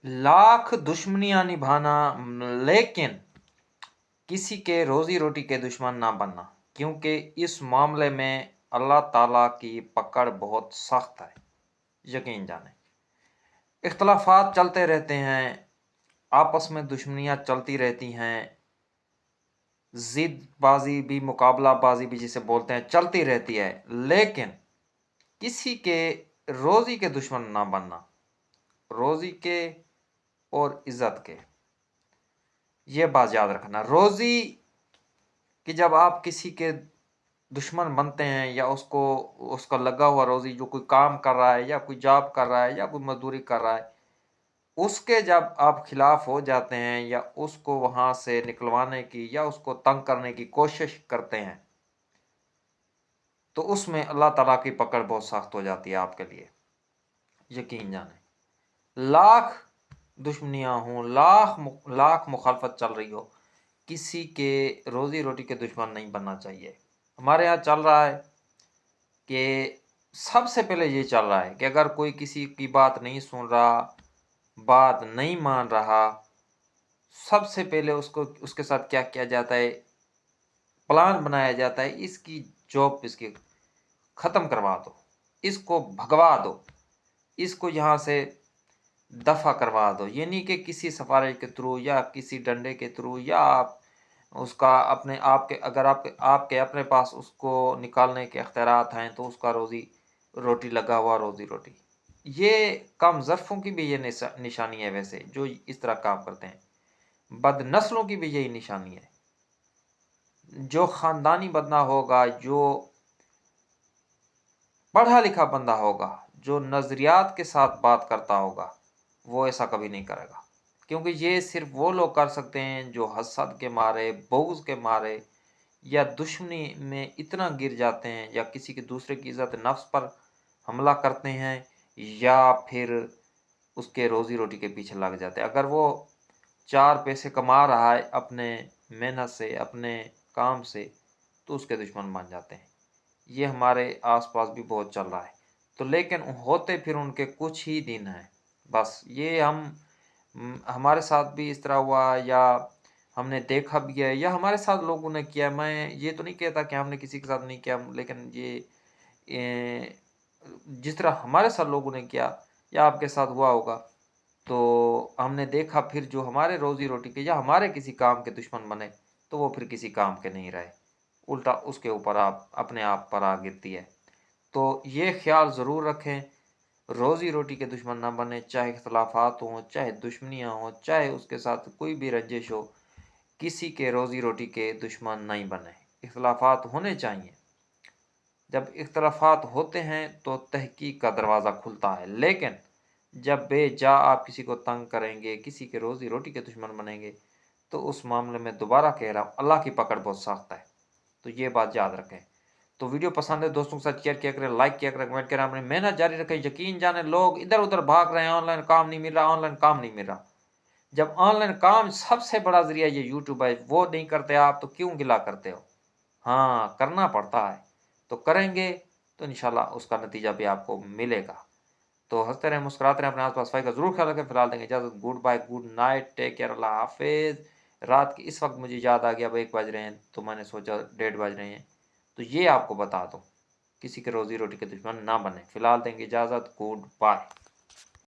लाख दुश्मनियां निभाना, लेकिन किसी के रोजी रोटी के दुश्मन ना बनना, क्योंकि इस मामले में अल्लाह ताला की पकड़ बहुत सख्त है, यकीन जाने। इख्तलाफात चलते रहते हैं, आपस में दुश्मनियां चलती रहती हैं, जिद बाजी भी, मुकाबला बाजी भी जिसे बोलते हैं, चलती रहती है, लेकिन किसी के रोजी के दुश्मन ना बनना, रोजी के और इज्जत के, ये बात याद रखना। रोजी कि जब आप किसी के दुश्मन बनते हैं या उसको उसका लगा हुआ रोजी, जो कोई काम कर रहा है या कोई जॉब कर रहा है या कोई मजदूरी कर रहा है, उसके जब आप खिलाफ हो जाते हैं या उसको वहां से निकलवाने की या उसको तंग करने की कोशिश करते हैं, तो उसमें अल्लाह ताला की पकड़ बहुत सख्त हो जाती है आपके लिए, यकीन जाने। लाख दुश्मनियां हों, लाख मुखालफत चल रही हो, किसी के रोजी रोटी के दुश्मन नहीं बनना चाहिए। हमारे यहाँ चल रहा है कि सबसे पहले ये चल रहा है कि अगर कोई किसी की बात नहीं सुन रहा, बात नहीं मान रहा, सबसे पहले उसको उसके साथ क्या किया जाता है, प्लान बनाया जाता है, इसकी जॉब इसकी ख़त्म करवा दो, इसको भगवा दो, इसको यहाँ से दफ़ा करवा दो। ये नहीं कि किसी सफारिश के थ्रू या किसी डंडे के थ्रू या आप उसका अपने आप के, अगर आपके अपने पास उसको निकालने के अख्तियारात हैं तो उसका रोज़ी रोटी लगा हुआ रोज़ी रोटी। ये कम ज़र्फ़ों की भी ये निशानी है, वैसे जो इस तरह काम करते हैं, बदनस्लों की भी यही निशानी है। जो ख़ानदानी बंदा होगा, जो पढ़ा लिखा बंदा होगा, जो नज़रियात के साथ बात करता होगा, वो ऐसा कभी नहीं करेगा, क्योंकि ये सिर्फ वो लोग कर सकते हैं जो हसद के मारे, बुग़्ज़ के मारे या दुश्मनी में इतना गिर जाते हैं, या किसी के दूसरे की इज़्ज़त नफ्स पर हमला करते हैं, या फिर उसके रोज़ी रोटी के पीछे लग जाते हैं। अगर वो 4 पैसे कमा रहा है अपने मेहनत से, अपने काम से, तो उसके दुश्मन बन जाते हैं। ये हमारे आसपास भी बहुत चल रहा है। तो लेकिन होते फिर उनके कुछ ही दिन हैं, बस। ये हमारे साथ भी इस तरह हुआ, या हमने देखा भी है, या हमारे साथ लोगों ने किया। मैं ये तो नहीं कहता कि हमने किसी के साथ नहीं किया, लेकिन ये जिस तरह हमारे साथ लोगों ने किया या आपके साथ हुआ होगा, तो हमने देखा फिर जो हमारे रोज़ी रोटी के या हमारे किसी काम के दुश्मन बने, तो वो फिर किसी काम के नहीं रहे, उल्टा उसके ऊपर आप अपने आप पर आ गिरती है। तो ये ख्याल ज़रूर रखें, रोज़ी रोटी के दुश्मन ना बने, चाहे इख्तलाफात हों, चाहे दुश्मनियाँ हों, चाहे उसके साथ कोई भी रंजिश हो, किसी के रोज़ी रोटी के दुश्मन नहीं बने। इख्तलाफात होने चाहिए, जब इख्तलाफात होते हैं तो तहकीक का दरवाज़ा खुलता है, लेकिन जब बेजा आप किसी को तंग करेंगे, किसी के रोज़ी रोटी के दुश्मन बनेंगे, तो उस मामले में दोबारा कह रहा हूँ, अल्लाह की पकड़ बहुत सख्त है। तो ये बात याद रखें। तो वीडियो पसंद है दोस्तों के साथ शेयर किया करें, लाइक किया करें, कमेंट करें, अपनी मेहनत जारी रखें। यकीन जाने लोग इधर उधर भाग रहे हैं, ऑनलाइन काम नहीं मिल रहा, ऑनलाइन काम नहीं मिल रहा। जब ऑनलाइन काम सबसे बड़ा ज़रिया ये यूट्यूब है, वो नहीं करते आप तो क्यों गिला करते हो? हाँ, करना पड़ता है, तो करेंगे तो इंशाल्लाह उसका नतीजा भी आपको मिलेगा। तो हंसते रहें, मुस्कुराते रहें, अपने आस पास सफाई का जरूर ख्याल रखें। फिलहाल देंगे इजाज़त, good bye, good night, take care, अल्लाह हाफिज़। रात की इस वक्त मुझे याद आ गया, अब 1 बज रहे हैं, तो मैंने सोचा 1:30 बज रहे हैं, तो ये आपको बता दूँ, किसी के रोज़ी रोटी के दुश्मन ना बने। फिलहाल देंगे इजाज़त, गुड बाय।